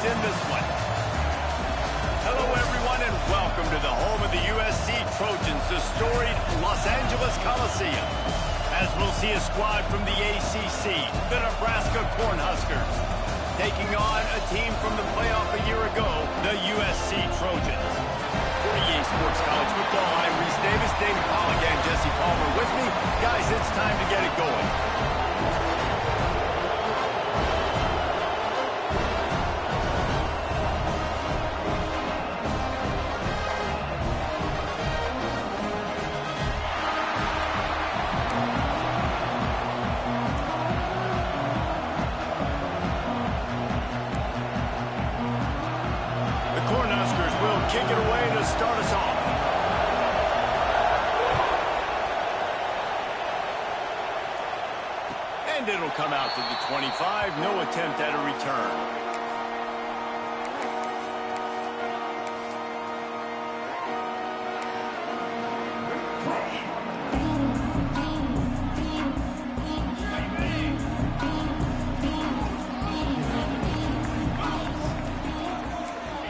in this one. Hello, everyone, and welcome to the home of the USC Trojans, the storied Los Angeles Coliseum. As we'll see a squad from the ACC, the Nebraska Cornhuskers, taking on a team from the playoff a year ago, the USC Trojans. For EA Sports College Football, I'm Reese Davis, David Pollock, and Jesse Palmer with me. Guys, it's time to get it going. Kick it away to start us off. And it'll come out to the 25. No attempt at a return.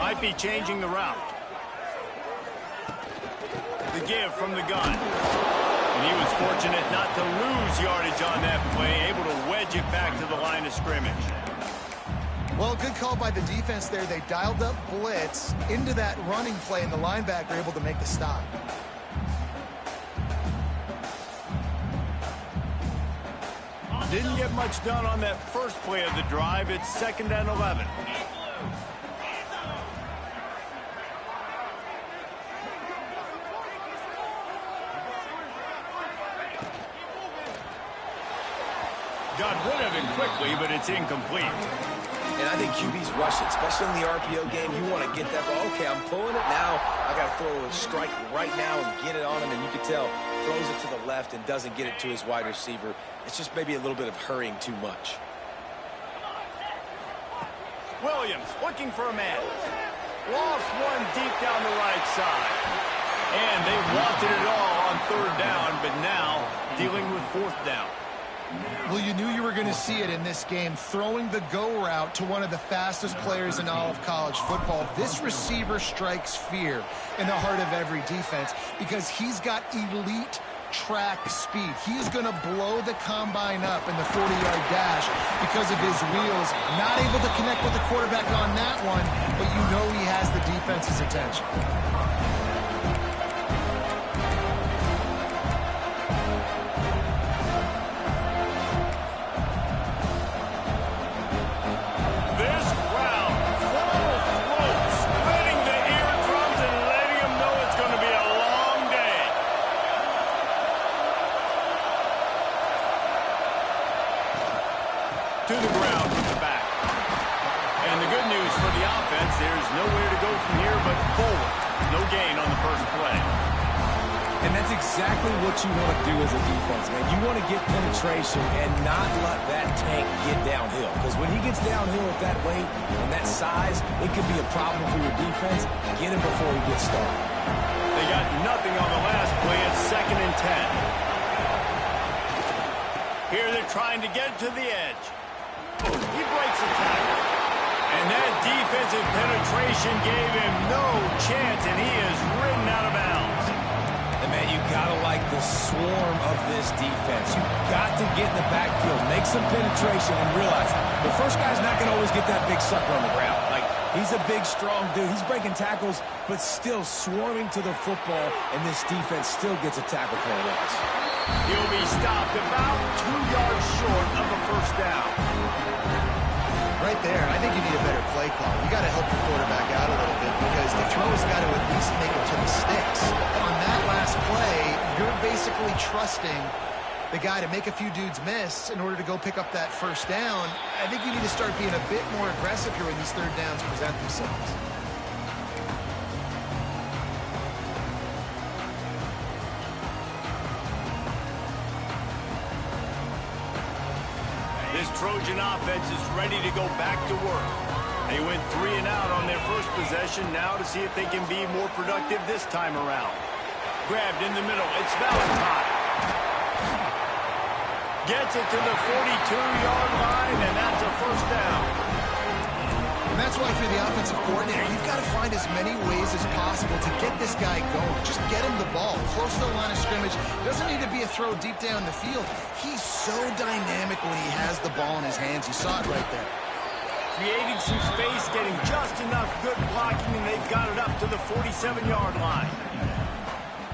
Might be changing the route. The give from the gun. And he was fortunate not to lose yardage on that play, able to wedge it back to the line of scrimmage. Well, good call by the defense there. They dialed up blitz into that running play, and the linebacker able to make the stop. Didn't get much done on that first play of the drive. It's 2nd and 11. Got rid of it quickly, but it's incomplete. And I think QB's rush it, especially in the RPO game. You want to get that ball. Okay, I'm pulling it now. I got to throw a strike right now and get it on him. And you can tell, throws it to the left and doesn't get it to his wide receiver. It's just maybe a little bit of hurrying too much. Williams looking for a man. Lost one deep down the right side. And they wanted it all on 3rd down, but now dealing with 4th down. Well, you knew you were going to see it in this game, throwing the go route to one of the fastest players in all of college football. This receiver strikes fear in the heart of every defense because he's got elite track speed. He's going to blow the combine up in the 40-yard dash because of his wheels. Not able to connect with the quarterback on that one, but you know he has the defense's attention. To the ground from the back. And the good news for the offense, there's nowhere to go from here but forward. No gain on the first play. And that's exactly what you want to do as a defense, man. You want to get penetration and not let that tank get downhill. Because when he gets downhill at that weight and that size, it could be a problem for your defense. Get him before he gets started. They got nothing on the last play. It's 2nd and 10. Here they're trying to get to the edge. He breaks the tackle. And that defensive penetration gave him no chance, and he is ridden out of bounds. And, man, you got to like the swarm of this defense. You've got to get in the backfield, make some penetration, and realize the first guy's not going to always get that big sucker on the ground. Like, he's a big, strong dude. He's breaking tackles, but still swarming to the football, and this defense still gets a tackle for a loss. He'll be stopped about 2 yards short of a first down. Right there, I think you need a better play call. You got to help the quarterback out a little bit because the throw has got to at least make it to the sticks. On that last play, you're basically trusting the guy to make a few dudes miss in order to go pick up that first down. I think you need to start being a bit more aggressive here when these 3rd downs present themselves. This Trojan offense is ready to go back to work. They went 3 and out on their first possession. Now to see if they can be more productive this time around. Grabbed in the middle. It's Valentine. Gets it to the 42-yard line, and that's a first down. And that's why if you're the offensive coordinator, you've got to find as many ways as possible to get this guy going. Just get him the ball close to the line of scrimmage. Doesn't need to be a throw deep down the field. He's so dynamic when he has the ball in his hands. You saw it right there. Creating some space, getting just enough good blocking, and they've got it up to the 47-yard line.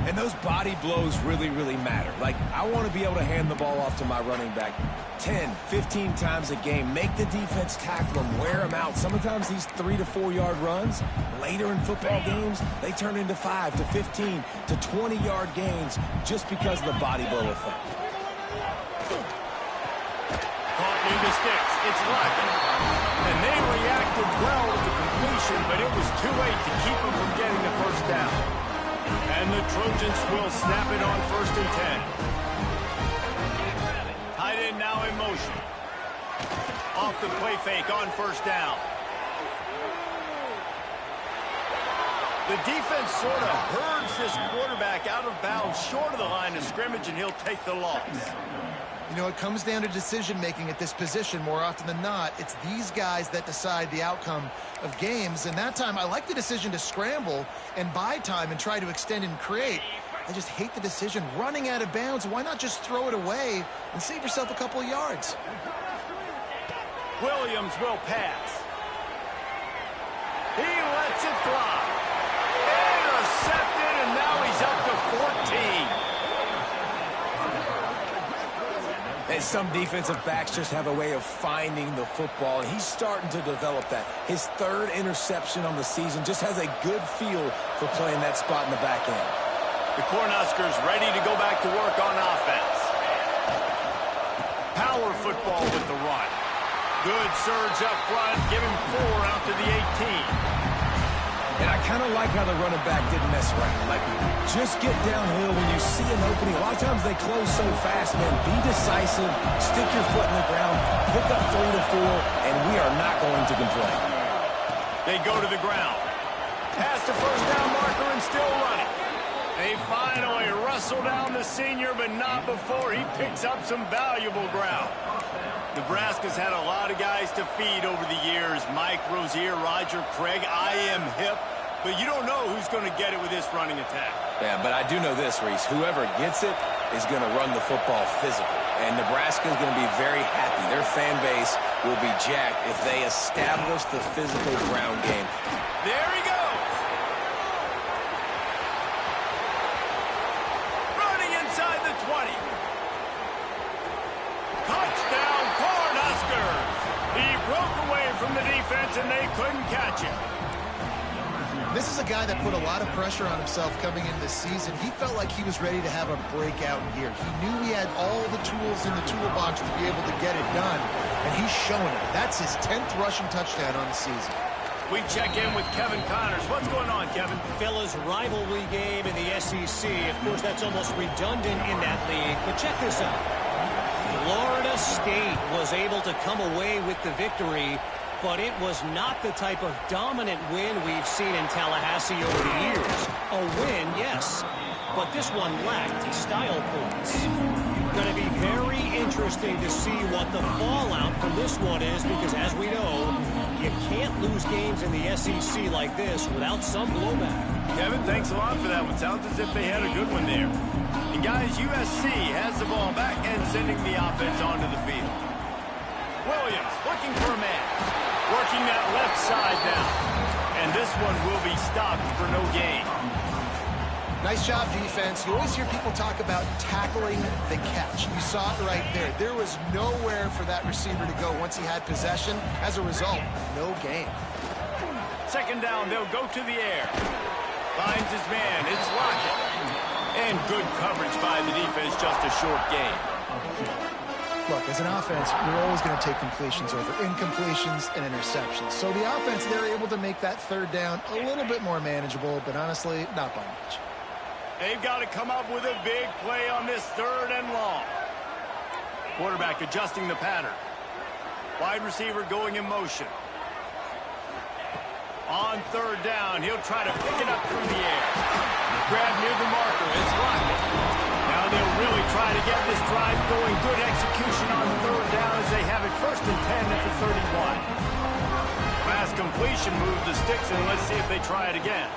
And those body blows really, really matter. Like, I want to be able to hand the ball off to my running back 10, 15 times a game. Make the defense tackle him, wear him out. Sometimes these 3 to 4 yard runs, later in football games, they turn into 5 to 15 to 20-yard gains just because of the body blow effect. Caught near the sticks. It's Luck. And they reacted well to the completion, but it was too late to keep them from getting the first down. And the Trojans will snap it on 1st and 10. Tight end now in motion. Off the play fake on 1st down. The defense sort of herds this quarterback out of bounds short of the line of scrimmage, and he'll take the loss. You know, it comes down to decision-making at this position more often than not. It's these guys that decide the outcome of games. And that time, I like the decision to scramble and buy time and try to extend and create. I just hate the decision running out of bounds. Why not just throw it away and save yourself a couple of yards? Williams will pass. He lets it fly. Intercepted, and now he's up to 14. And some defensive backs just have a way of finding the football, and he's starting to develop that. His 3rd interception on the season just has a good feel for playing that spot in the back end. The Cornhuskers ready to go back to work on offense. Power football with the run. Good surge up front, giving 4 out to the 18. And I kind of like how the running back didn't mess around. Like, just get downhill when you see an opening. A lot of times they close so fast, man. Be decisive, stick your foot in the ground, pick up 3 to 4, and we are not going to complain. They go to the ground. Past the 1st down marker and still running. They finally wrestle down the senior, but not before he picks up some valuable ground. Nebraska's had a lot of guys to feed over the years. Mike Rozier, Roger Craig. I am hip. But you don't know who's going to get it with this running attack. Yeah, but I do know this, Reese. Whoever gets it is going to run the football physical. And Nebraska is going to be very happy. Their fan base will be jacked if they establish the physical ground game. There he goes. Running inside the 20. Touchdown, Cornhuskers. He broke away from the defense, and they couldn't catch him. This is a guy that put a lot of pressure on himself coming into this season. He felt like he was ready to have a breakout year. He knew he had all the tools in the toolbox to be able to get it done, and he's showing it. That's his 10th rushing touchdown on the season. We check in with Kevin Connors. What's going on, Kevin? Fellas, rivalry game in the SEC. Of course, that's almost redundant in that league. But check this out. Florida State was able to come away with the victory, but it was not the type of dominant win we've seen in Tallahassee over the years. A win, yes, but this one lacked style points. Going to be very interesting to see what the fallout from this one is, because as we know, you can't lose games in the SEC like this without some blowback. Kevin, thanks a lot for that one. Sounds as if they had a good one there. And guys, USC has the ball back and sending the offense onto the field. Williams looking for a man. Working that left side now. And this one will be stopped for no gain. Nice job, defense. You always hear people talk about tackling the catch. You saw it right there. There was nowhere for that receiver to go once he had possession. As a result, no gain. 2nd down, they'll go to the air. Finds his man. It's Lockett. And good coverage by the defense, just a short gain. Look, as an offense, you're always going to take completions over incompletions and interceptions. So the offense, they're able to make that 3rd down a little bit more manageable, but honestly, not by much. They've got to come up with a big play on this 3rd and long. Quarterback adjusting the pattern. Wide receiver going in motion. On 3rd down, he'll try to pick it up through the air. Grab near the marker. It's Lockett. Now they'll really try to get this drive going. Good execution on 3rd down as they have it 1st and 10 at the 31. pass completion moved the sticks, and let's see if they try it again.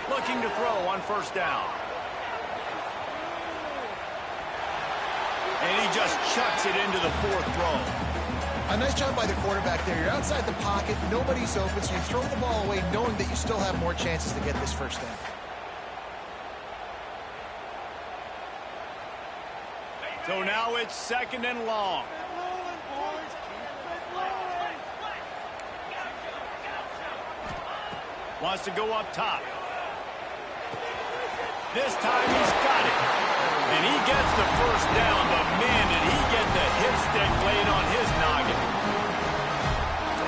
Looking to throw on first down. And he just chucks it into the fourth row. A nice job by the quarterback there. You're outside the pocket, nobody's open, so you throw the ball away knowing that you still have more chances to get this first down. So now it's 2nd and long. Wants to go up top. This time he's got it. And he gets the first down, but man, did he get the hit stick laid on his noggin.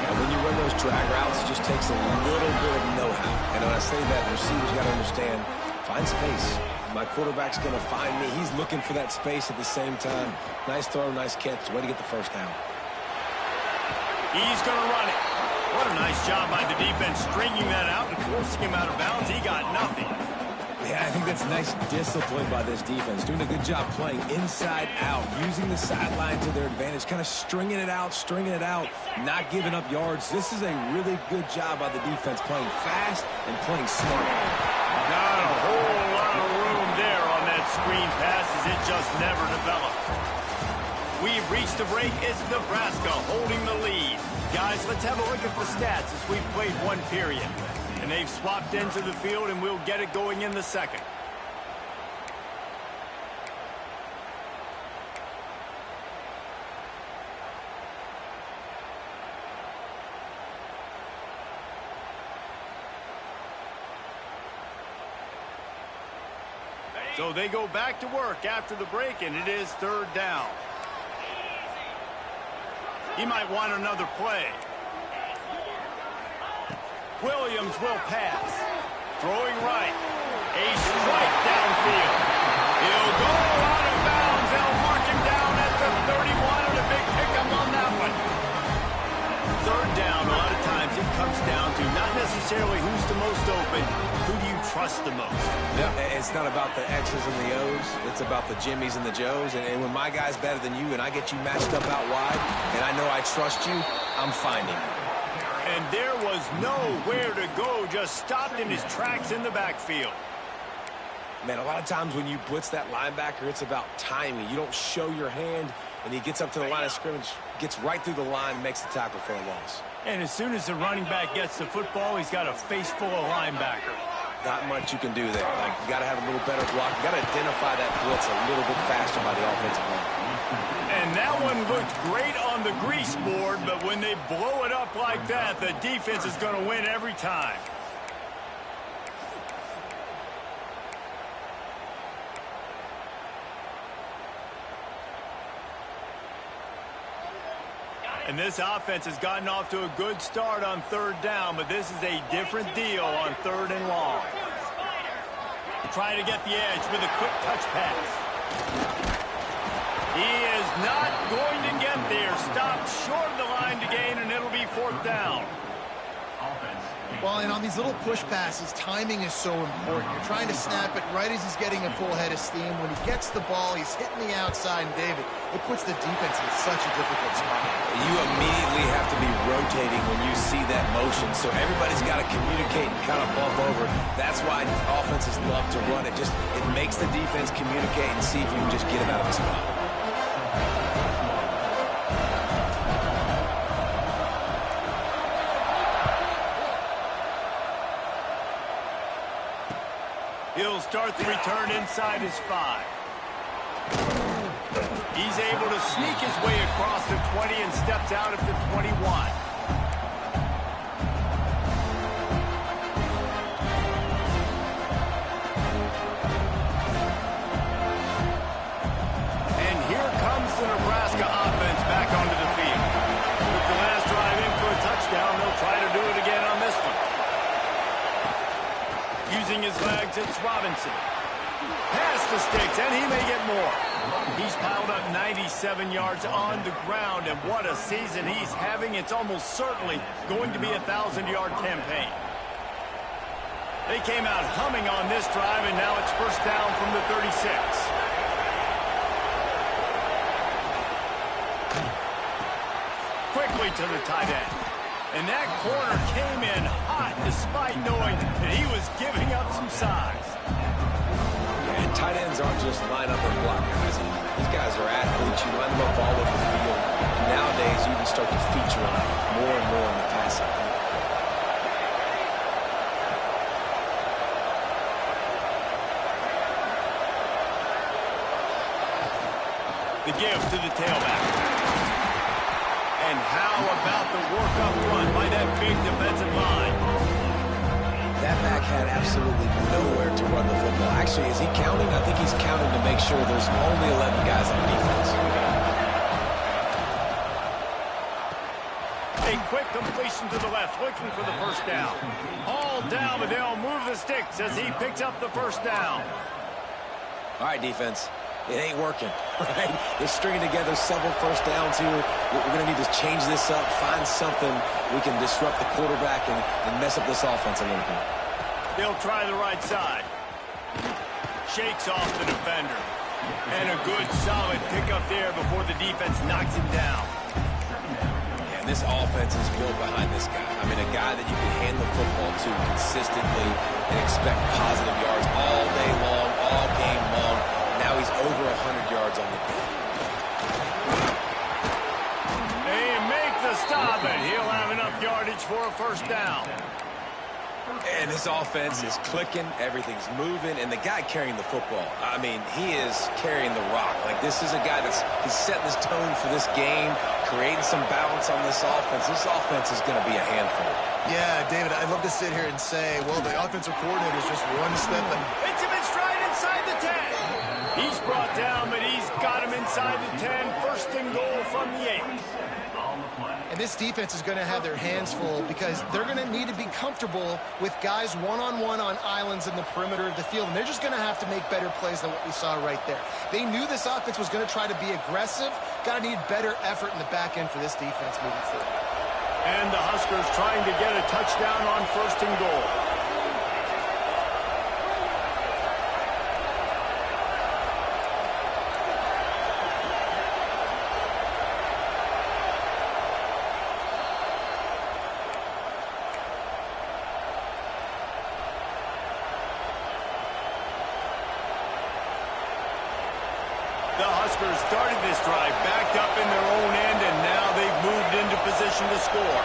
And when you run those drag routes, it just takes a little bit of know-how. And when I say that, the receiver's got to understand, find space. My quarterback's going to find me. He's looking for that space at the same time. Nice throw, nice catch. Way to get the first down. He's going to run it. What a nice job by the defense stringing that out and forcing him out of bounds. He got nothing. Yeah, I think that's nice discipline by this defense. Doing a good job playing inside out, using the sideline to their advantage, kind of stringing it out, not giving up yards. This is a really good job by the defense, playing fast and playing smart. Not a whole lot of room there on that screen pass as it just never developed. We've reached the break. It's Nebraska holding the lead. Guys, let's have a look at the stats as we've played one period. And they've swapped into the field, and we'll get it going in the second. So they go back to work after the break, and it is 3rd down. He might want another play. Williams will pass. Throwing right. A strike downfield. He'll go out of bounds. They'll mark him down at the 31, and a big pickup on that one. 3rd down, a lot of times it comes down to not necessarily who's the most open, who do you trust the most? Yep, it's not about the X's and the O's. It's about the Jimmies and the Joes. And when my guy's better than you and I get you matched up out wide, and I know I trust you, I'm finding you. And there was nowhere to go, just stopped in his tracks in the backfield. Man, a lot of times when you blitz that linebacker, it's about timing. You don't show your hand, and he gets up to the line of scrimmage, gets right through the line, and makes the tackle for a loss. And as soon as the running back gets the football, he's got a face full of linebacker. Not much you can do there. Like, you got to have a little better block. You got to identify that blitz a little bit faster by the offensive line. And that one looked great on the grease board, but when they blow it up like that, the defense is going to win every time. And this offense has gotten off to a good start on 3rd down, but this is a different deal on 3rd and long. Trying to get the edge with a quick touch pass. He is not going to get there. Stopped short of the line to gain, and it'll be 4th down. Well, and on these little push passes, timing is so important. You're trying to snap it right as he's getting a full head of steam. When he gets the ball, he's hitting the outside, and David, it puts the defense in such a difficult spot. You immediately have to be rotating when you see that motion, so everybody's got to communicate and kind of bump over. That's why offenses love to run it. It makes the defense communicate and see if you can just get him out of the spot. He'll start the return inside his 5. He's able to sneak his way across the 20 and steps out at the 21. And here comes the Nebraska offense back onto the field. With the last drive in for a touchdown, they'll try to do it again on this one. Using his legs, it's Robinson. Past the sticks, and he may get more. He's piled up 97 yards on the ground, and what a season he's having. It's almost certainly going to be a 1,000-yard campaign. They came out humming on this drive, and now it's first down from the 36. Quickly to the tight end. And that corner came in hot despite knowing that he was giving up some size. Yeah, and tight ends aren't just line up and block guys. These guys are athletes. You line them up all over the field. And nowadays, you can start to feature them more and more in the passing game. The give to the tailback. And how about the work up front by that big defensive line? That back had absolutely nowhere to run the football. Actually, is he counting? I think he's counting to make sure there's only 11 guys on defense. A quick completion to the left, looking for the first down. All down, but they'll move the sticks as he picks up the first down. All right, defense. It ain't working, right? They're stringing together several first downs here. We're going to need to change this up, find something we can disrupt the quarterback and mess up this offense a little bit. They'll try the right side. Shakes off the defender. And a good, solid pickup there before the defense knocks him down. Yeah, and this offense is built behind this guy. I mean, a guy that you can hand the football to consistently and expect positive yards all day long, all game long. Now he's over 100 yards on the day. They make the stop, and he'll have enough yardage for a first down. And this offense is clicking, everything's moving, and the guy carrying the football, I mean, he is carrying the rock. Like, this is a guy he's setting this tone for this game, creating some balance on this offense. This offense is going to be a handful. Yeah, David, I'd love to sit here and say, well, the offensive coordinator is just one step. It's him in stride inside the 10. He's brought down, but he's got him inside the 10. First and goal from the 8. And this defense is going to have their hands full because they're going to need to be comfortable with guys one-on-one on islands in the perimeter of the field. And they're just going to have to make better plays than what we saw right there. They knew this offense was going to try to be aggressive. Got to need better effort in the back end for this defense moving forward. And the Huskers trying to get a touchdown on first and goal. The Huskers started this drive backed up in their own end, and now they've moved into position to score.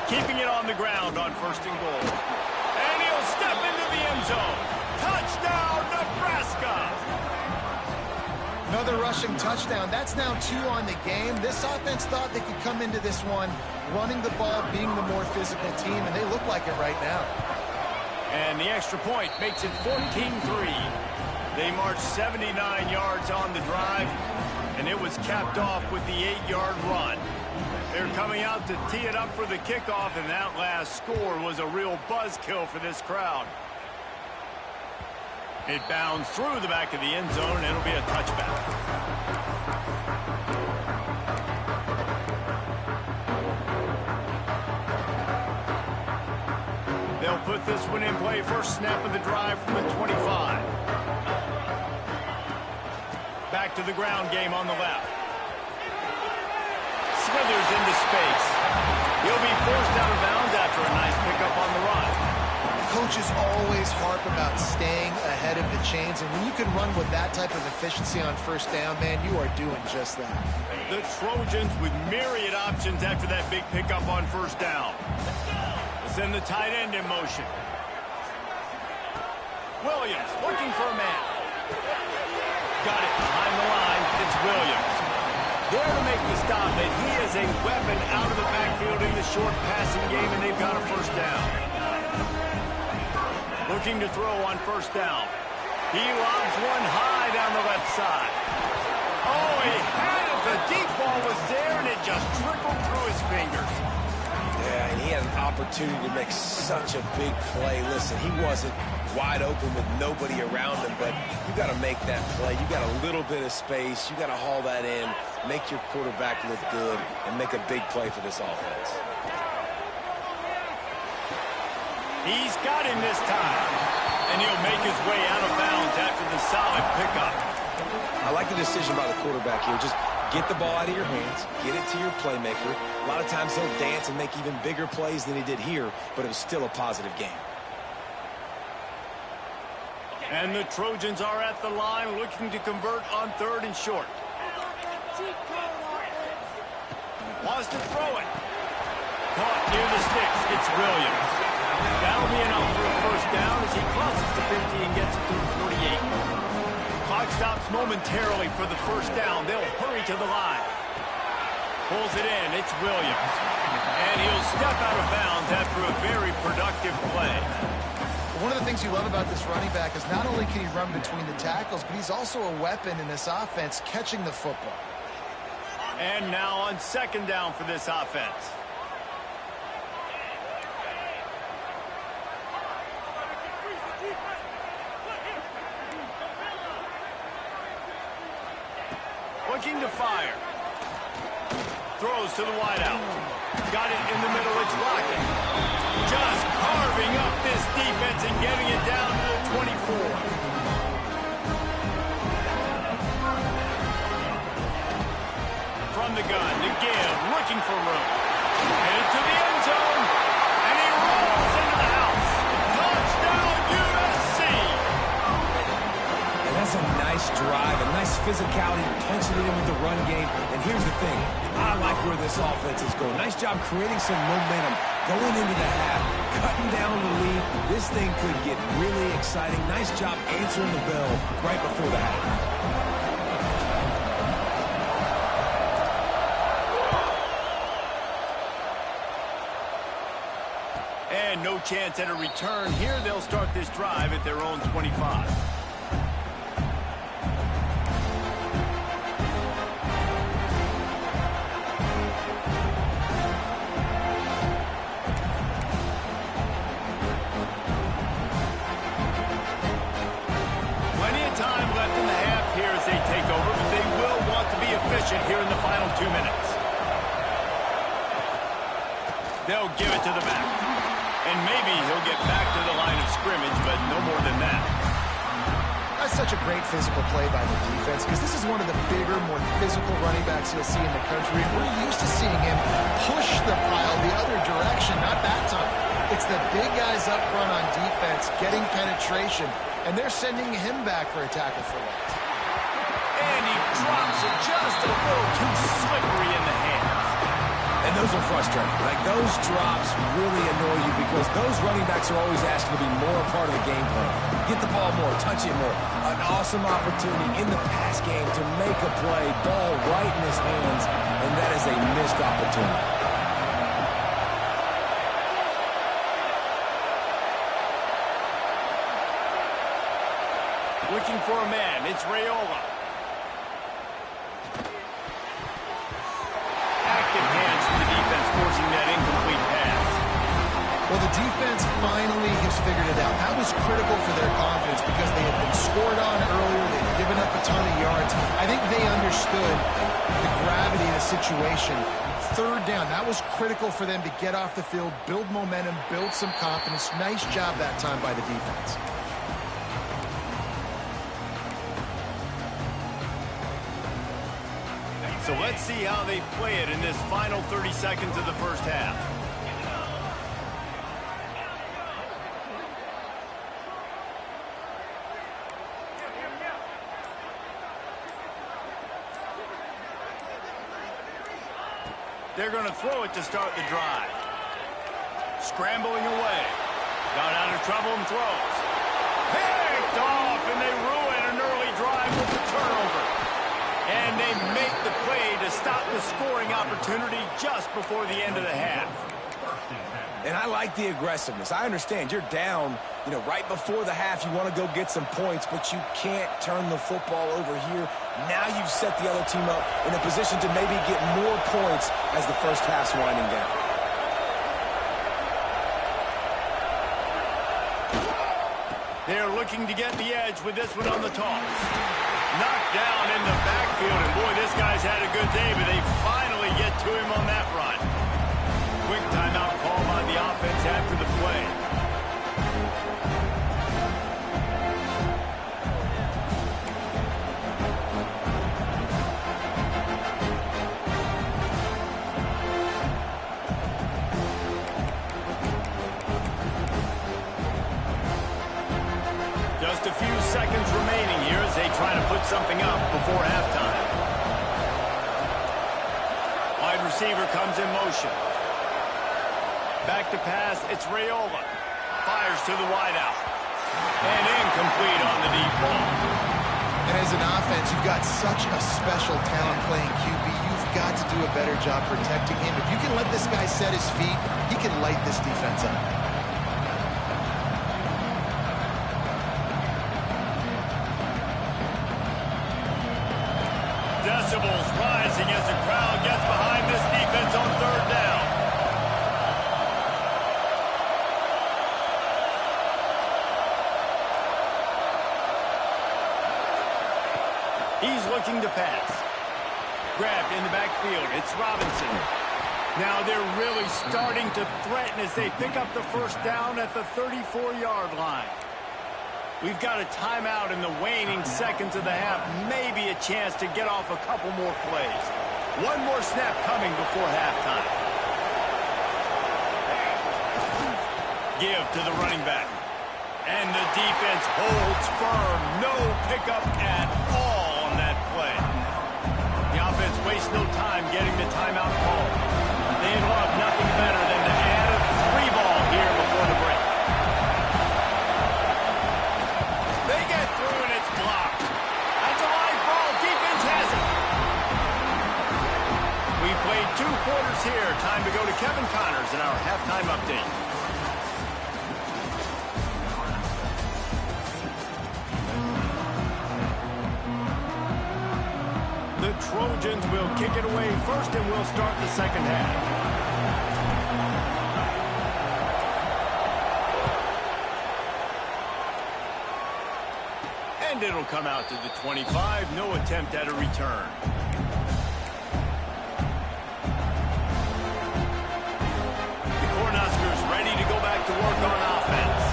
Keeping it on the ground on first and goal. And he'll step into the end zone. Touchdown, Nebraska! Another rushing touchdown. That's now 2 on the game. This offense thought they could come into this one running the ball, being the more physical team, and they look like it right now. And the extra point makes it 14-3. They marched 79 yards on the drive, and it was capped off with the 8-yard run. They're coming out to tee it up for the kickoff, and that last score was a real buzzkill for this crowd. It bounds through the back of the end zone, and it'll be a touchback. They'll put this one in play. First snap of the drive from the 25. Back to the ground game on the left. Smithers into space. He'll be forced out of bounds after a nice pickup on the run. Coaches always harp about staying ahead of the chains, and when you can run with that type of efficiency on first down, man, you are doing just that. The Trojans with myriad options after that big pickup on first down. Send the tight end in motion. Williams looking for a man. Got it behind the line. It's Williams. There to make the stop, and he is a weapon out of the backfield in the short passing game, and they've got a first down. Looking to throw on first down. He lobs one high down the left side. Oh, he had it. The deep ball was there, and it just trickled through his fingers. Yeah, and he had an opportunity to make such a big play. Listen, he wasn't wide open with nobody around him, but you got to make that play. You got a little bit of space. You got to haul that in, make your quarterback look good, and make a big play for this offense. He's got him this time, and he'll make his way out of bounds after the solid pickup. I like the decision by the quarterback here. Just get the ball out of your hands, get it to your playmaker. A lot of times he'll dance and make even bigger plays than he did here, but it was still a positive game. And the Trojans are at the line looking to convert on 3rd and short. Wants to throw it. Caught near the sticks. It's Williams. That'll be enough for a first down as he crosses the 50 and gets it to the 48. Clock stops momentarily for the first down. They'll hurry to the line. Pulls it in. It's Williams. And he'll step out of bounds after a very productive play. One of the things you love about this running back is not only can he run between the tackles, but he's also a weapon in this offense catching the football. And now on 2nd down for this offense. Looking to fire. Throws to the wideout. Got it in the middle. It's blocking. Just carving up this defense and getting it down to the 24. From the gun to give. Looking for room. Headed to the end zone. And he rolls into the house. Touchdown USC. And that's a nice drive, a nice physicality, punching it in with the run game. And here's the thing. I like where this offense is going. Nice job creating some momentum going into the half, cutting down the lead. This thing could get really exciting. Nice job answering the bell right before the half. And no chance at a return here. They'll start this drive at their own 25. Here in the final 2 minutes. They'll give it to the back. And maybe he'll get back to the line of scrimmage, but no more than that. That's such a great physical play by the defense because this is one of the bigger, more physical running backs you'll see in the country. And we're used to seeing him push the pile the other direction, not that time. It's the big guys up front on defense getting penetration, and they're sending him back for a tackle for loss. And he drops it just a little too slippery in the hands. And those are frustrating. Like, those drops really annoy you because those running backs are always asked to be more a part of the game plan. Get the ball more, touch it more. An awesome opportunity in the pass game to make a play, ball right in his hands, and that is a missed opportunity. Looking for a man. It's Raiola. Hands from the defense forcing that incomplete pass. Well, the defense finally has figured it out. That was critical for their confidence because they had been scored on earlier. They had given up a ton of yards. I think they understood the gravity of the situation. 3rd down, that was critical for them to get off the field, build momentum, build some confidence. Nice job that time by the defense. So let's see how they play it in this final 30 seconds of the first half. They're going to throw it to start the drive. Scrambling away. Got out of trouble and throws. Picked off, and they ruin an early drive with the turnover. And they make the play to stop the scoring opportunity just before the end of the half. And I like the aggressiveness. I understand you're down, right before the half. You want to go get some points, but you can't turn the football over here. Now you've set the other team up in a position to maybe get more points as the first half's winding down. They're looking to get the edge with this one on the toss. Knocked down in the backfield, and boy, this guy's had a good day, but they finally get to him on that run. Quick timeout call by the offense after the play. before halftime. Wide receiver comes in motion. Back to pass, it's Raiola. Fires to the wideout. And incomplete on the deep ball. And as an offense, you've got such a special talent playing QB. You've got to do a better job protecting him. If you can let this guy set his feet, he can light this defense up. Decibels rising as the crowd gets behind this defense on third down. He's looking to pass. Grabbed in the backfield. It's Robinson. Now they're really starting to threaten as they pick up the first down at the 34-yard line. We've got a timeout in the waning seconds of the half. Maybe a chance to get off a couple more plays. One more snap coming before halftime. Give to the running back. And the defense holds firm. No pickup at all on that play. The offense wastes no time getting the timeout call. They'd love nothing better than to add a 3-ball here before the break. They get through and it's blocked. That's a live ball. Defense has it. We've played 2 quarters here. Time to go to Kevin Connors in our halftime update. The Trojans will kick it away first, and we'll start the second half. And it'll come out to the 25. No attempt at a return. The Cornhuskers ready to go back to work on offense.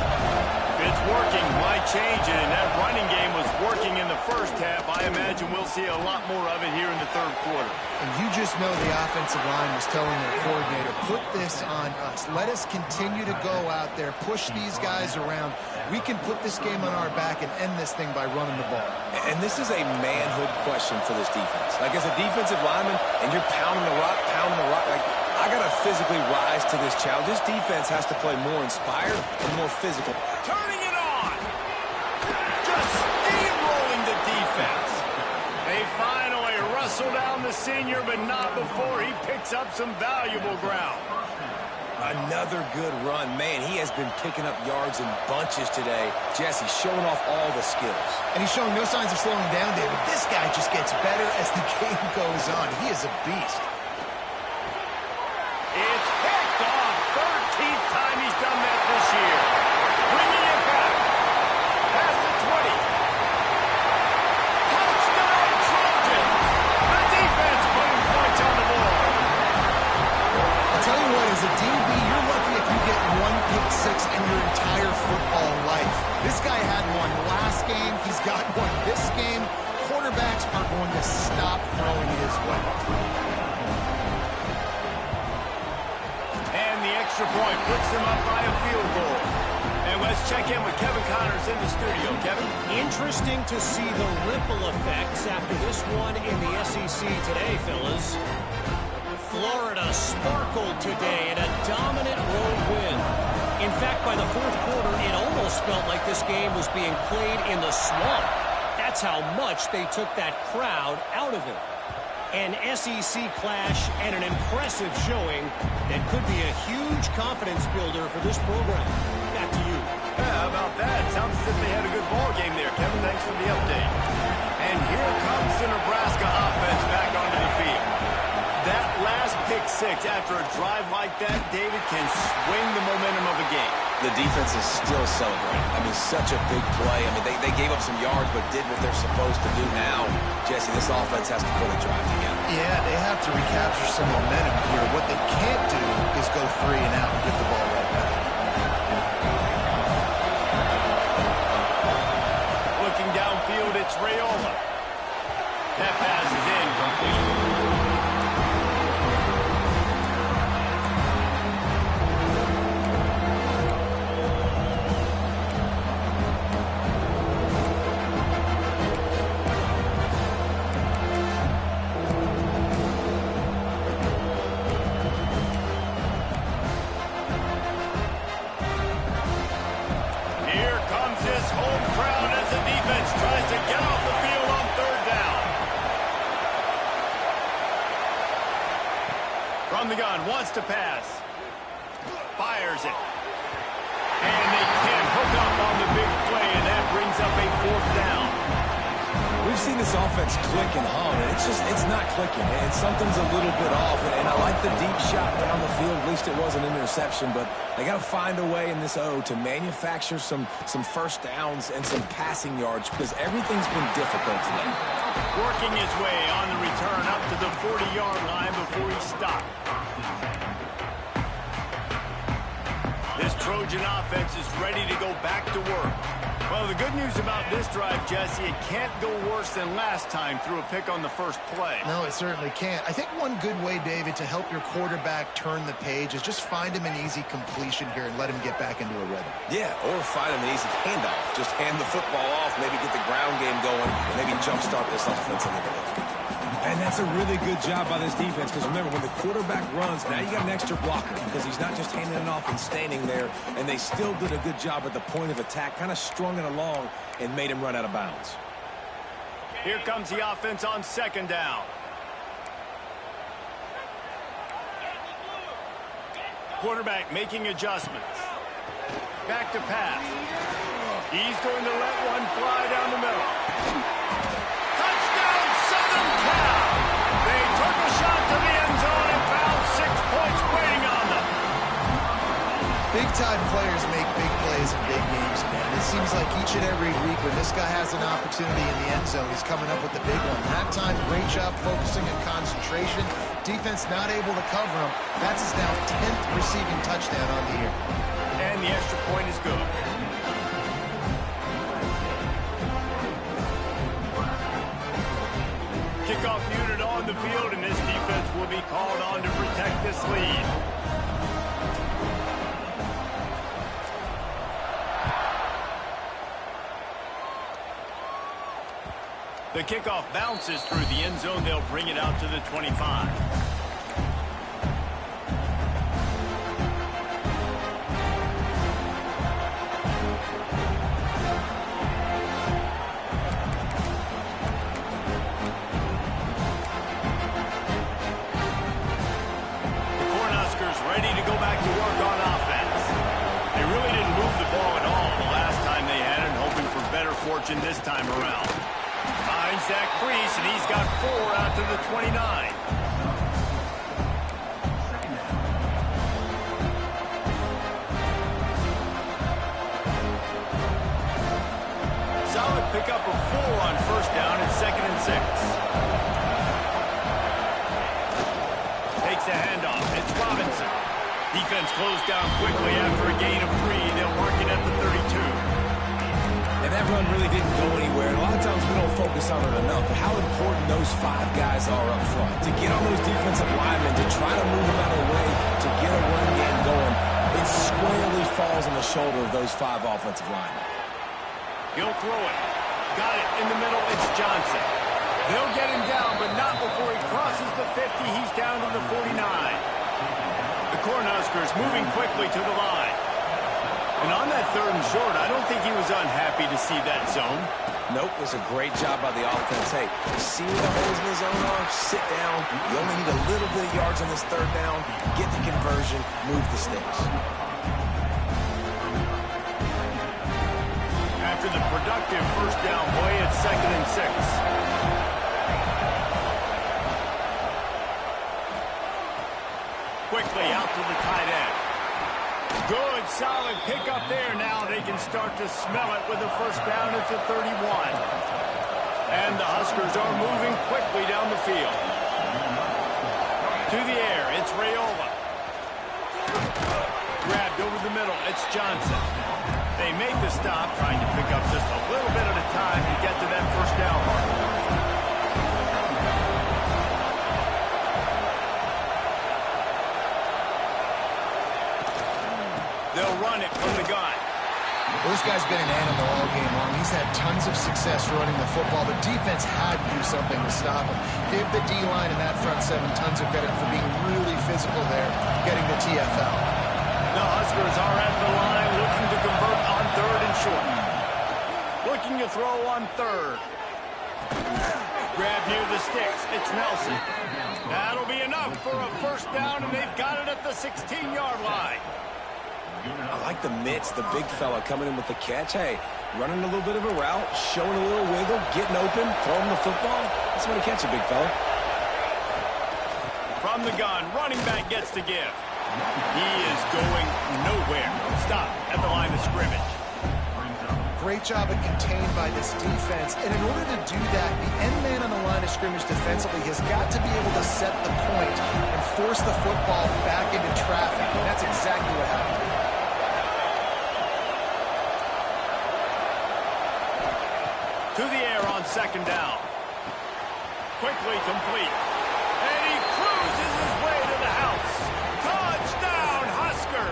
If it's working, why change it? And that running game was working in the first half. I imagine we'll see a lot more of it here in the third quarter. And you just know the offensive line was telling their coordinator, put this on us. Let us continue to go out there, push these guys around. We can put this game on our back and end this thing by running the ball. And this is a manhood question for this defense. Like, as a defensive lineman, and you're pounding the rock, like, I got to physically rise to this challenge. This defense has to play more inspired and more physical. Turning it on! Just steamrolling the defense. They finally wrestle down the senior, but not before he picks up some valuable ground. Another good run. Man, he has been picking up yards in bunches today. Jesse showing off all the skills. And he's showing no signs of slowing down, David. This guy just gets better as the game goes on. He is a beast. It's picked off. 13th time he's done that this year. Bringing it back. Past the 20. Touchdown Trojans. The defense putting points on the board. I'll tell you what, as a DB, you're lucky if you get 1 pick six in your entire football life. This guy had one last game. He's got one this game. Quarterbacks are going to stop throwing his way. And the extra point puts them up by a field goal. And let's check in with Kevin Connors in the studio. Kevin? Interesting to see the ripple effects after this one in the SEC today, fellas. Florida sparkled today in a dominant road win. In fact, by the fourth quarter, it almost felt like this game was being played in the swamp. That's how much they took that crowd out of it. An SEC clash and an impressive showing that could be a huge confidence builder for this program. Back to you. Yeah, how about that? Sounds as if they had a good ball game there. Kevin, thanks for the update. And here comes the Nebraska offense back onto the field. That last pick six after a drive like that, David, can swing the momentum of a game. The defense is still celebrating. I mean, such a big play. I mean, they gave up some yards but did what they're supposed to do now. Jesse, this offense has to put a drive together. Yeah, they have to recapture some momentum here. What they can't do is go 3 and out and give the ball right back. Looking downfield, it's Raiola. That pass is incomplete. From the gun, wants to pass. Fires it. And they can't hook up on the big play, and that brings up a 4th down. We've seen this offense click and hum, and it's not clicking. And something's a little bit off. And I like the deep shot down the field. At least it was an interception. But they got to find a way in this O to manufacture some first downs and some passing yards because everything's been difficult today. Working his way on the return up to the 40-yard line before he stopped. This Trojan offense is ready to go back to work. Well, the good news about this drive, Jesse, it can't go worse than last time through a pick on the first play. No, it certainly can't. I think one good way, David, to help your quarterback turn the page is just find him an easy completion here and let him get back into a rhythm. Yeah, or find him an easy handoff. Just hand the football off, maybe get the ground game going, maybe jumpstart this offense a little bit. And that's a really good job by this defense because remember, when the quarterback runs, now you got an extra blocker because he's not just handing it off and standing there, and they still did a good job at the point of attack, kind of strung it along and made him run out of bounds. Here comes the offense on 2nd down. Quarterback making adjustments. Back to pass. He's going to let one fly down the middle. They took a shot to the end zone and found 6 points waiting on them. Big-time players make big plays in big games, man. It seems like each and every week when this guy has an opportunity in the end zone, he's coming up with the big one. That time, great job focusing and concentration. Defense not able to cover him. That's his now 10th receiving touchdown on the year. And the extra point is good. Kickoff unit on the field, and this defense will be called on to protect this lead. The kickoff bounces through the end zone. They'll bring it out to the 25. Ready to go back to work on offense. They really didn't move the ball at all the last time they had it, hoping for better fortune this time around. Finds Zach Priest, and he's got 4 out to the 29. Solid pickup of 4 on 1st down and 2nd and 6. Takes a handoff. It's Robinson. Defense closed down quickly after a gain of 3. They'll mark it at the 32. And that run really didn't go anywhere. And a lot of times we don't focus on it enough. But how important those 5 guys are up front. To get on those defensive linemen, to try to move them out of the way, to get a run game going, it squarely falls on the shoulder of those 5 offensive linemen. He'll throw it. Got it in the middle. It's Johnson. They'll get him down, but not before he crosses the 50. He's down to the 49. The Cornhuskers moving quickly to the line. And on that 3rd and short, I don't think he was unhappy to see that zone. Nope, it was a great job by the offense. Hey, see where the holes in the zone are? Sit down. You only need a little bit of yards on this 3rd down. Get the conversion. Move the sticks. After the productive 1st down play, it's 2nd and 6. Quickly out to the tight end. Good, solid pickup there. Now they can start to smell it with a 1st down at the 31. And the Huskers are moving quickly down the field. To the air, it's Raiola. Grabbed over the middle, it's Johnson. They make the stop, trying to pick up just a little bit at a time to get to that 1st down mark. They'll run it from the gun. Well, this guy's been an animal all game long. He's had tons of success running the football. The defense had to do something to stop him. Give the D-line and that front 7 tons of credit for being really physical there, getting the TFL. The Huskers are at the line looking to convert on 3rd and short. Looking to throw on 3rd. Grab near the sticks. It's Nelson. That'll be enough for a first down, and they've got it at the 16-yard line. I like the mitts, the big fella coming in with the catch. Hey, running a little bit of a route, showing a little wiggle, getting open, throwing the football. That's when to catch a big fella. From the gun, running back gets to give. He is going nowhere. Stop at the line of scrimmage. Great job of contained by this defense. And in order to do that, the end man on the line of scrimmage defensively has got to be able to set the point and force the football back into traffic. And that's exactly what happened. To the air on second down. Quickly complete. And he cruises his way to the house. Touchdown, Husker!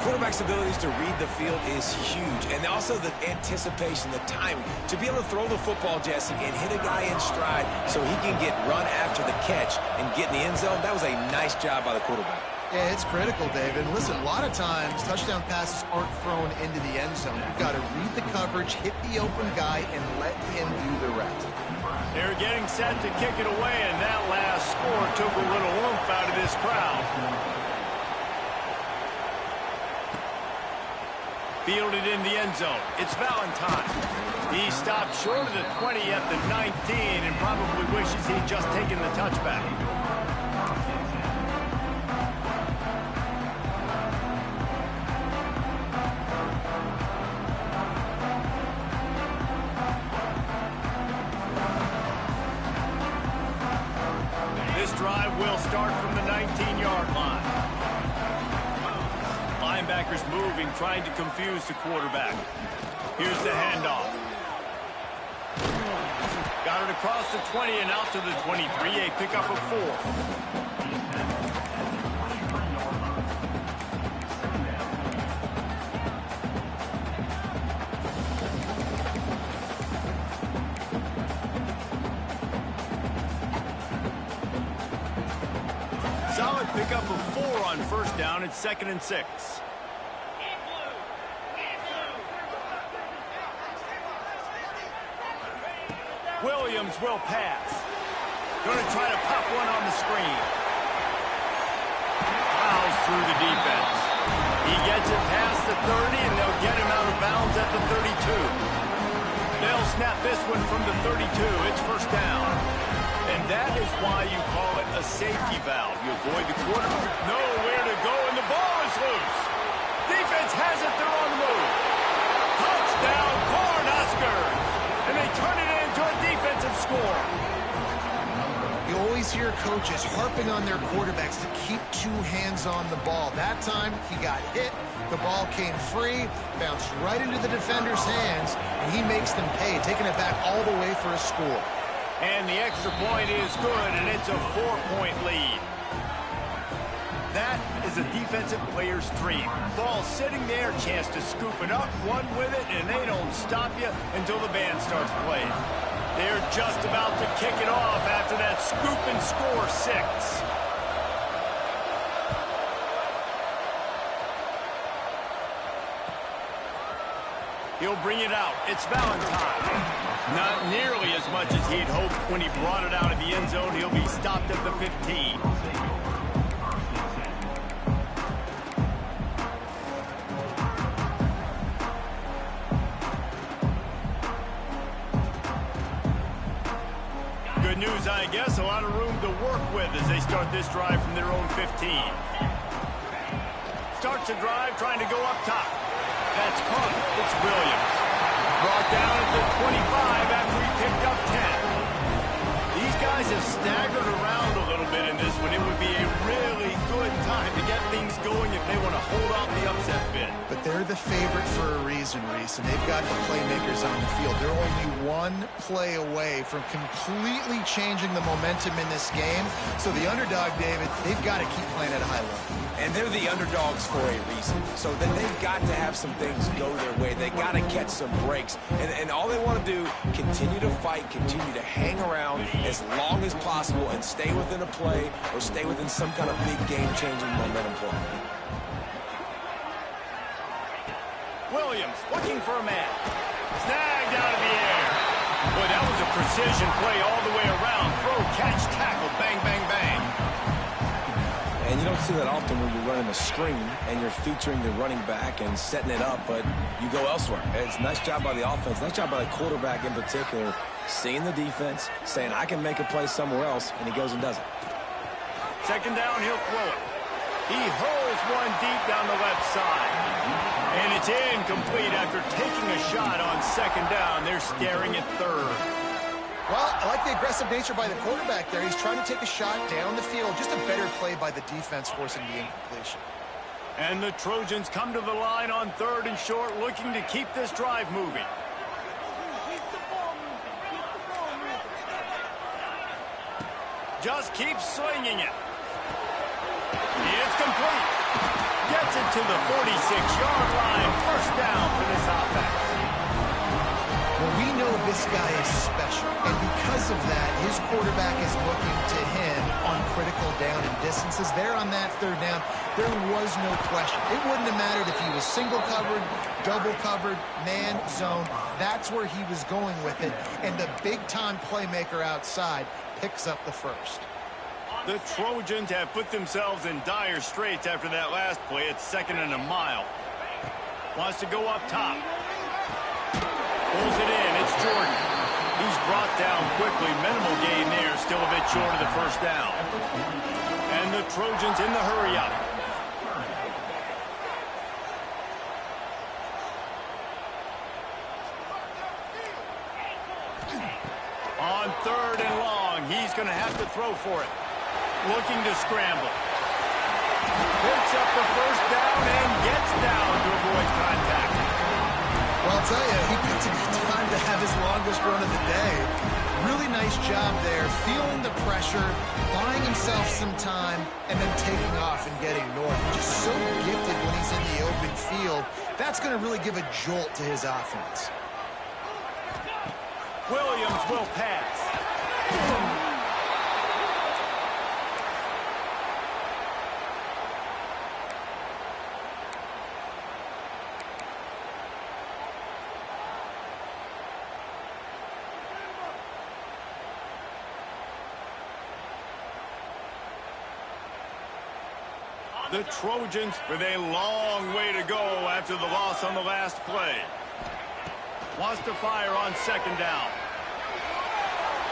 Quarterback's abilities to read the field is huge, and also the anticipation, the timing. To be able to throw the football, Jesse, and hit a guy in stride so he can get run after the catch and get in the end zone, that was a nice job by the quarterback. Yeah, it's critical, David. Listen, a lot of times, touchdown passes aren't thrown into the end zone. You've got to read the coverage, hit the open guy, and let him do the rest. They're getting set to kick it away, and that last score took a little oomph out of this crowd. Fielded in the end zone. It's Valentine. He stopped short of the 20 at the 19 and probably wishes he'd just taken the touchback. This drive will start from the 19-yard line. Linebackers moving, trying to confuse the quarterback. Here's the handoff. Got it across the 20 and out to the 23. A pickup of 4. Solid pickup of 4 on first down. It's 2nd and 6. Williams will pass. Going to try to pop one on the screen. Fouls through the defense. He gets it past the 30, and they'll get him out of bounds at the 32. They'll snap this one from the 32. It's first down. And that is why you call it a safety valve. You avoid the quarterback, nowhere to go, and the ball is loose. Defense has it, they're on the move. Touchdown, Cornhuskers! And they turn it into a defensive score. You always hear coaches harping on their quarterbacks to keep 2 hands on the ball. That time, he got hit. The ball came free, bounced right into the defender's hands, and he makes them pay, taking it back all the way for a score. And the extra point is good, and it's a 4-point lead. That is a defensive player's dream. Ball sitting there, chance to scoop it up, run with it, and they don't stop you until the band starts playing. They're just about to kick it off after that scoop and score 6. He'll bring it out. It's Valentine. Not nearly as much as he'd hoped when he brought it out of the end zone. He'll be stopped at the 15. Good news, I guess. A lot of room to work with as they start this drive from their own 15. Starts a drive trying to go up top. That's caught. It's Williams. Brought down at the 25 after he picked up 10. These guys have staggered around a little bit in this one. It would be a really good time to get things going if they want to hold off the upset bid. But they're the favorite for a reason, Reese, and they've got the playmakers on the field. They're only 1 play away from completely changing the momentum in this game. So the underdog, David, they've got to keep playing at a high level. And they're the underdogs for a reason. So then they've got to have some things go their way. They got to catch some breaks. And all they want to do, continue to fight, continue to hang around as long as possible and stay within a play or stay within some kind of big game-changing momentum play. Williams looking for a man. Snagged out of the air. Boy, that was a precision play all the way around. Throw, catch, tackle, bang, bang, bang. And you don't see that often when you're running a screen and you're featuring the running back and setting it up, but you go elsewhere. It's a nice job by the offense, nice job by the quarterback in particular, seeing the defense, saying, I can make a play somewhere else, and he goes and does it. Second down, he'll throw it. He hurls one deep down the left side. And it's incomplete after taking a shot on second down. They're staring at third. Well, I like the aggressive nature by the quarterback there. He's trying to take a shot down the field. Just a better play by the defense forcing the incompletion. And the Trojans come to the line on third and short, looking to keep this drive moving. Just keep slinging it. It's complete. Gets it to the 46-yard line. First down for this offense. Well, we know this guy is special, and because of that, his quarterback is looking to him on critical down and distances. There on that third down, there was no question. It wouldn't have mattered if he was single covered, double covered, man, zone. That's where he was going with it, and the big-time playmaker outside picks up the first. The Trojans have put themselves in dire straits after that last play. It's 2nd and a mile. Wants to go up top. Pulls it in. It's Jordan. He's brought down quickly. Minimal gain there. Still a bit short of the first down. And the Trojans in the hurry up. On third and long, he's going to have to throw for it. Looking to scramble. Picks up the first down and gets down to avoid contact. Well, I'll tell you, he picked a good time to have his longest run of the day. Really nice job there, feeling the pressure, buying himself some time, and then taking off and getting north. Just so gifted when he's in the open field. That's going to really give a jolt to his offense. Williams will pass. The Trojans with a long way to go after the loss on the last play. Wants to fire on second down.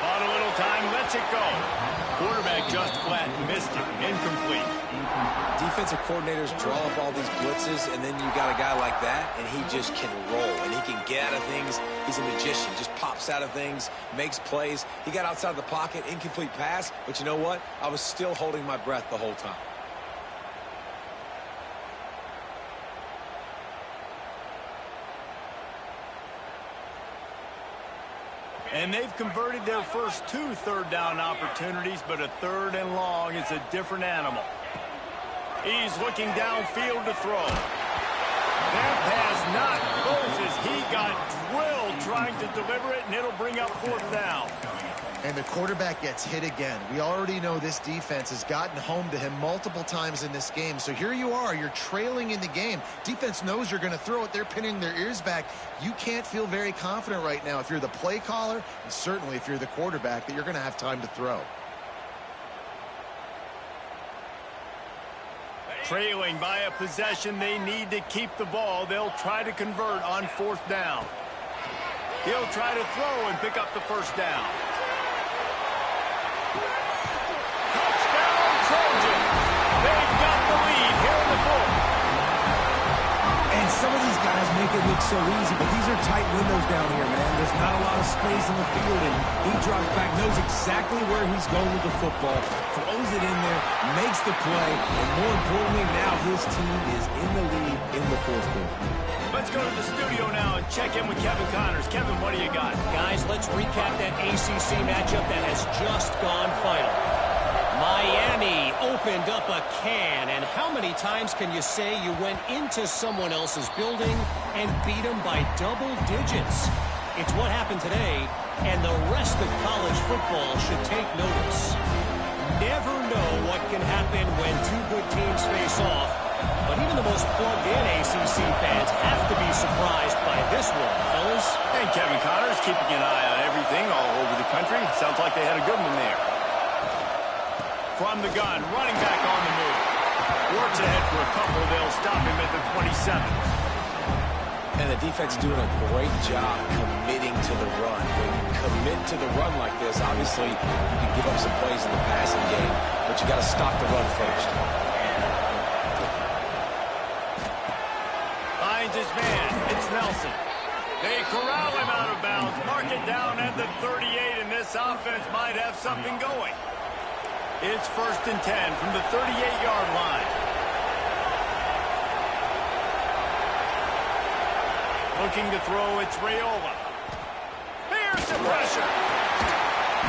On a little time, lets it go. Quarterback just flat missed it. Incomplete. Defensive coordinators draw up all these blitzes, and then you got a guy like that, and he just can roll, and he can get out of things. He's a magician. Just pops out of things, makes plays. He got outside the pocket, incomplete pass, but you know what? I was still holding my breath the whole time. And they've converted their first 2 third down opportunities, but a third and long is a different animal. He's looking downfield to throw. That pass not close as he got drilled trying to deliver it, and it'll bring up 4th down. And the quarterback gets hit again. We already know this defense has gotten home to him multiple times in this game. So here you are, you're trailing in the game. Defense knows you're going to throw it. They're pinning their ears back. You can't feel very confident right now if you're the play caller, and certainly if you're the quarterback, that you're going to have time to throw. Trailing by a possession, they need to keep the ball. They'll try to convert on 4th down. He'll try to throw and pick up the first down. Touchdown, Trojans. They've got the lead here in the 4th. And some of these guys make it look so easy, but these are tight windows down here, man. There's not a lot of space in the field, and he drops back, knows exactly where he's going with the football, throws it in there, makes the play, and more importantly, now his team is in the lead in the 4th quarter. Let's go to the studio now and check in with Kevin Connors. Kevin, what do you got? Guys, let's recap that ACC matchup that has just gone final. Miami opened up a can, and how many times can you say you went into someone else's building and beat them by double digits? It's what happened today, and the rest of college football should take notice. Never know what can happen when 2 good teams face off, But even the most plugged-in ACC fans have to be surprised by this one, fellas. And Kevin Connors keeping an eye on everything all over the country. Sounds like they had a good one there. From the gun, running back on the move. Works ahead for a couple. They'll stop him at the 27. And the defense doing a great job committing to the run. When you commit to the run like this, obviously you can give up some plays in the passing game, but you got to stop the run first. Finds his man. It's Nelson. They corral him out of bounds. Mark it down at the 38, and this offense might have something going. It's 1st and 10 from the 38-yard line. Looking to throw, it's Raiola. Here's the pressure.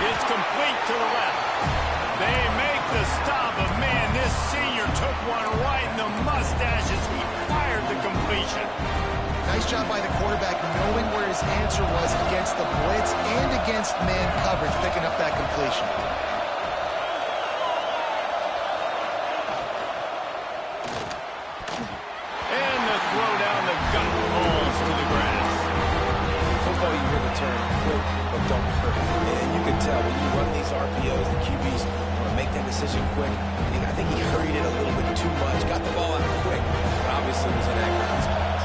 It's complete to the left. They make the stop, but man, this senior took one right in the mustache as he fired the completion. Nice job by the quarterback knowing where his answer was against the blitz and against man coverage, picking up that completion. And the throw down the gut falls to the grass. Football, you hear the term quick, but don't hurry. And you can tell when you run these RPOs, the QBs want to make that decision quick. I think he hurried it a little bit too much, got the ball out quick, but obviously was inaccurate in his pass.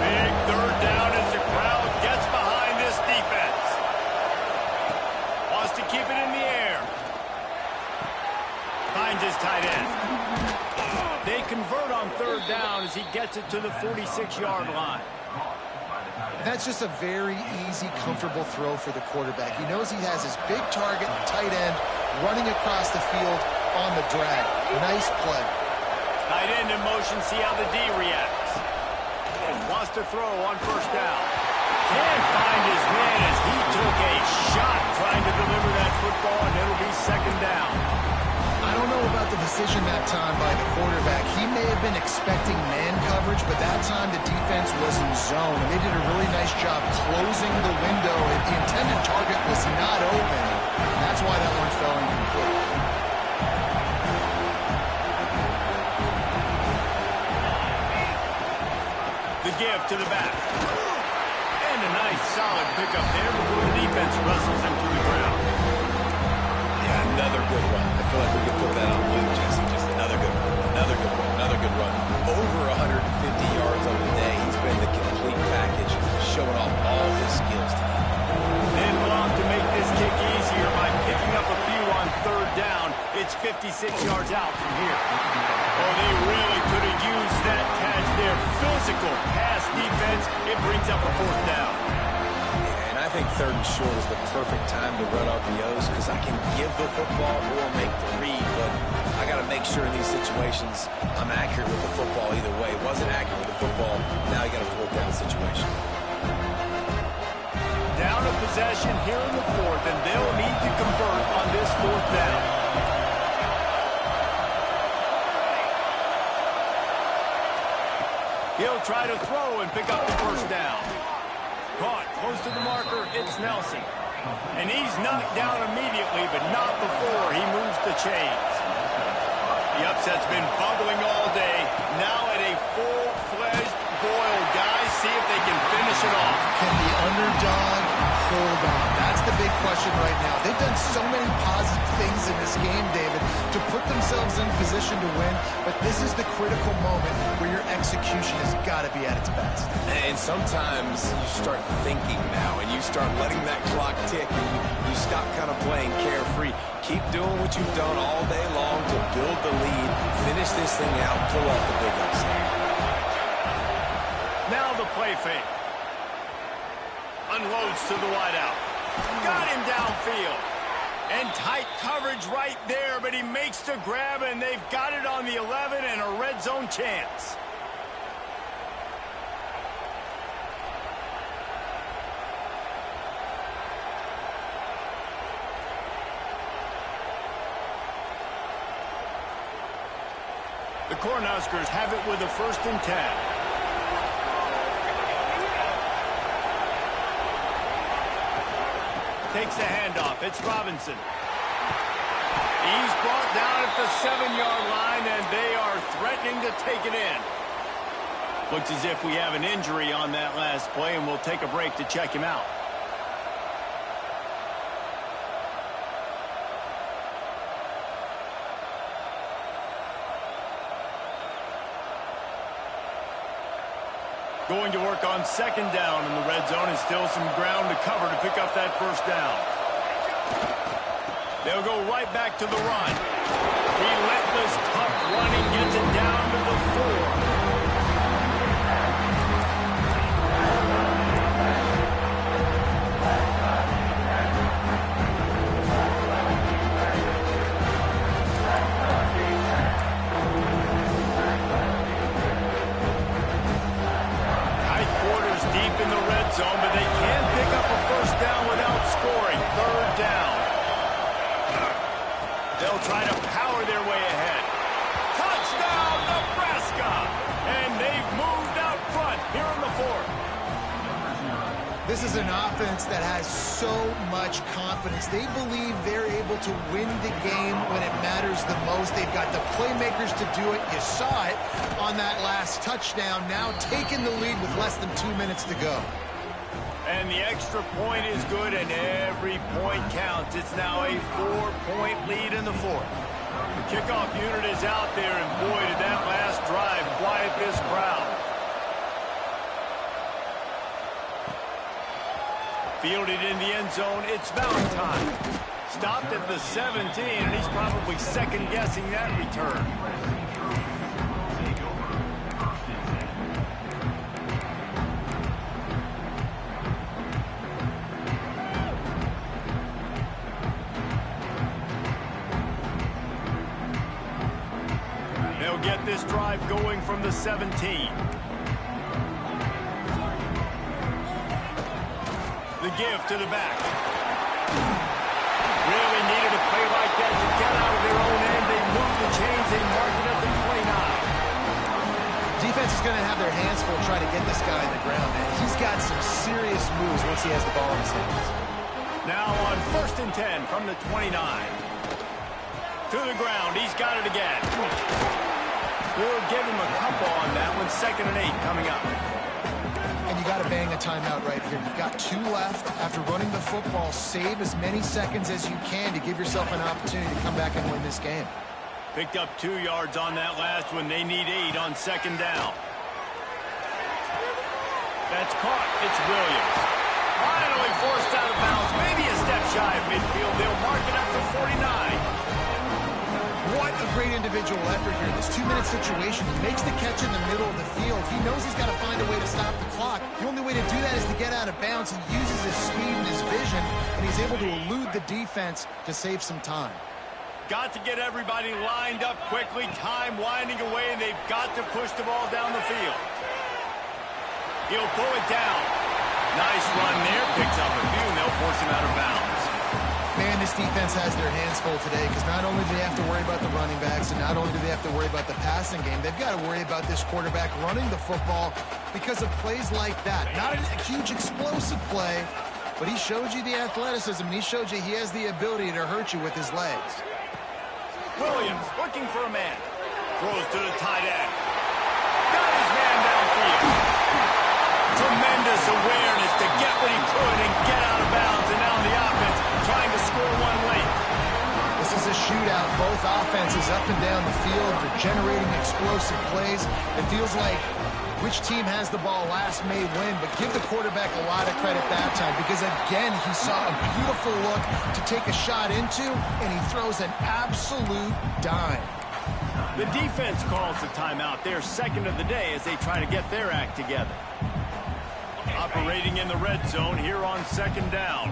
Big 3rd down as the crowd gets behind this defense. Wants to keep it in the air. Finds his tight end. They convert on 3rd down as he gets it to the 46-yard line. That's just a very easy, comfortable throw for the quarterback. He knows he has his big target, tight end, running across the field on the drag. Nice play. Tight end in motion, see how the D reacts. Wants to throw on 1st down. Can't find his man as he took a shot trying to deliver that football, and it'll be 2nd down. I don't know about the decision that time by the quarterback. He may have been expecting man coverage, but that time the defense was in zone. And they did a really nice job closing the window. The intended target was not open. That's why that one fell incomplete. The give to the back. And a nice solid pickup there before the defense wrestles him to the ground. Yeah, another good run. I feel like we could put that on loop, Jesse. Just another good run, another good run, another good run. Over 150 yards on the day. He's been the complete package, showing off all his skills tonight. Then block to make this kick easier by picking up a few on 3rd down. It's 56 yards out from here. Oh, they really could have used that catch there. Physical pass defense. It brings up a 4th down. And I think 3rd and short is the perfect time to run RPOs because I can give the football or make the read, but I got to make sure in these situations I'm accurate with the football either way. Wasn't accurate with the football, now you got a 4th down situation. Down a possession here in the 4th, and they'll need to convert on this 4th down. He'll try to throw and pick up the 1st down. Caught close to the marker, it's Nelson. And he's knocked down immediately, but not before he moves the chains. The upset's been bubbling all day. Now at a full-fledged boil. Guys, see if they can finish it off. Can the underdog hold on? That's the big question right now. They've done so many positive things in this game, David, to put themselves in position to win, but this is the critical moment where your execution has got to be at its best. And sometimes you start thinking now, and you start letting that clock tick, and you stop kind of playing carefree. Keep doing what you've done all day long to build the lead, finish this thing out, pull off the big upset. Now the play fake. Unloads to the wideout. Got him downfield. And tight coverage right there, but he makes the grab, and they've got it on the 11 and a red zone chance. The Cornhuskers have it with a 1st and 10. Takes the handoff. It's Robinson. He's brought down at the 7-yard line, and they are threatening to take it in. Looks as if we have an injury on that last play, and we'll take a break to check him out. Going to work on second down in the red zone, and still some ground to cover to pick up that first down. They'll go right back to the run. Relentless, tough running gets it down to the 4. Zone, but they can't pick up a first down without scoring. Third down. They'll try to power their way ahead. Touchdown, Nebraska! And they've moved out front here in the 4th. This is an offense that has so much confidence. They believe they're able to win the game when it matters the most. They've got the playmakers to do it. You saw it on that last touchdown. Now taking the lead with less than 2 minutes to go. And the extra point is good, and every point counts. It's now a 4-point lead in the 4th. The kickoff unit is out there, and boy, did that last drive quiet this crowd. Fielded in the end zone, it's Valentine. Stopped at the 17, and he's probably second-guessing that return. Get this drive going from the 17. The give to the back. Really needed a play like that to get out of their own end. They move the chains. They mark it at the 29. Defense is going to have their hands full trying to get this guy on the ground, man. He's got some serious moves once he has the ball in his hands. Now on 1st and 10 from the 29. To the ground. He's got it again. We'll give him a couple on that one. 2nd and 8 coming up. And you got to bang a timeout right here. You've got 2 left. After running the football, save as many seconds as you can to give yourself an opportunity to come back and win this game. Picked up 2 yards on that last one. They need 8 on 2nd down. That's caught. It's Williams. Finally forced out of bounds. Maybe a step shy of midfield. They'll mark it up to 49. What a great individual effort here. This 2-minute situation, he makes the catch in the middle of the field. He knows he's got to find a way to stop the clock. The only way to do that is to get out of bounds. He uses his speed and his vision, and he's able to elude the defense to save some time. Got to get everybody lined up quickly. Time winding away, and they've got to push the ball down the field. He'll pull it down. Nice run there. Picks up a few, and they'll force him out of bounds. Man, this defense has their hands full today because not only do they have to worry about the running backs and not only do they have to worry about the passing game, they've got to worry about this quarterback running the football because of plays like that. Not a huge explosive play, but he showed you the athleticism, and he showed you he has the ability to hurt you with his legs. Williams looking for a man. Throws to the tight end. Got his man downfield. Tremendous awareness to get what he could and get out of bounds, and now the offense trying to score one late. This is a shootout. Both offenses up and down the field. They're generating explosive plays. It feels like which team has the ball last may win, but give the quarterback a lot of credit that time because, again, he saw a beautiful look to take a shot into, and he throws an absolute dime. The defense calls the timeout. They're 2nd of the day as they try to get their act together. Operating in the red zone here on 2nd down.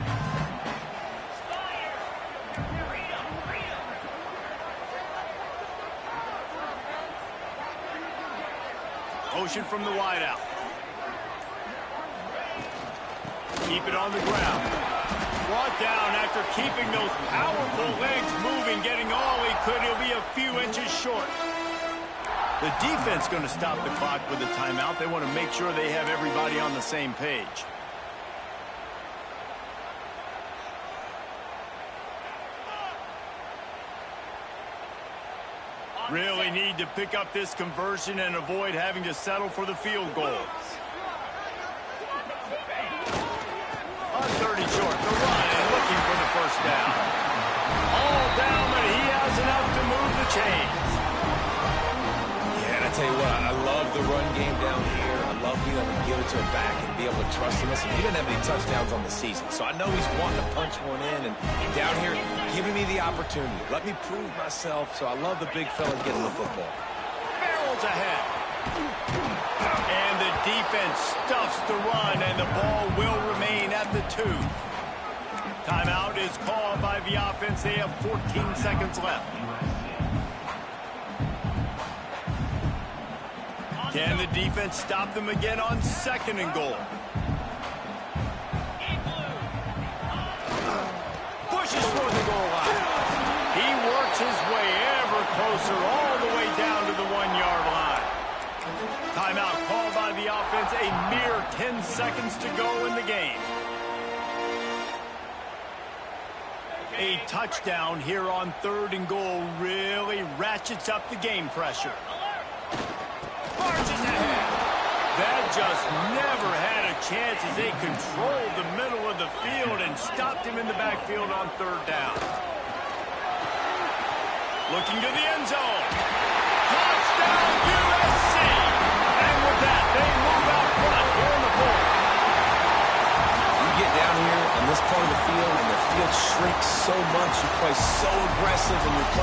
Motion from the wideout. Keep it on the ground. Brought down after keeping those powerful legs moving, getting all he could. He'll be a few inches short. The defense going to stop the clock with a timeout. They want to make sure they have everybody on the same page. Really need to pick up this conversion and avoid having to settle for the field goal. On 30 short, the run and looking for the first down. All down, but he has enough to move the chains. Yeah, and I tell you what, I love the run game down here. I love being able to give it to him back and be able to trust him. Listen, he didn't have any touchdowns on the season, so I know he's wanting to punch one in. And down here, giving me the opportunity. Let me prove myself, so I love the big fella getting the football. Barrels ahead. And the defense stuffs the run, and the ball will remain at the 2. Timeout is called by the offense. They have 14 seconds left. Can the defense stop them again on 2nd and goal? Pushes for the goal line. He works his way ever closer all the way down to the 1-yard line. Timeout called by the offense. A mere 10 seconds to go in the game. A touchdown here on 3rd and goal really ratchets up the game pressure. Marches ahead. That just never had a chance as they controlled the middle of the field and stopped him in the backfield on 3rd down. Looking to the end zone. Touchdown USC! And with that, they move out front here in the 4th. You get down here on this part of the field, and the field shrinks so much. You play so aggressive, and you're playing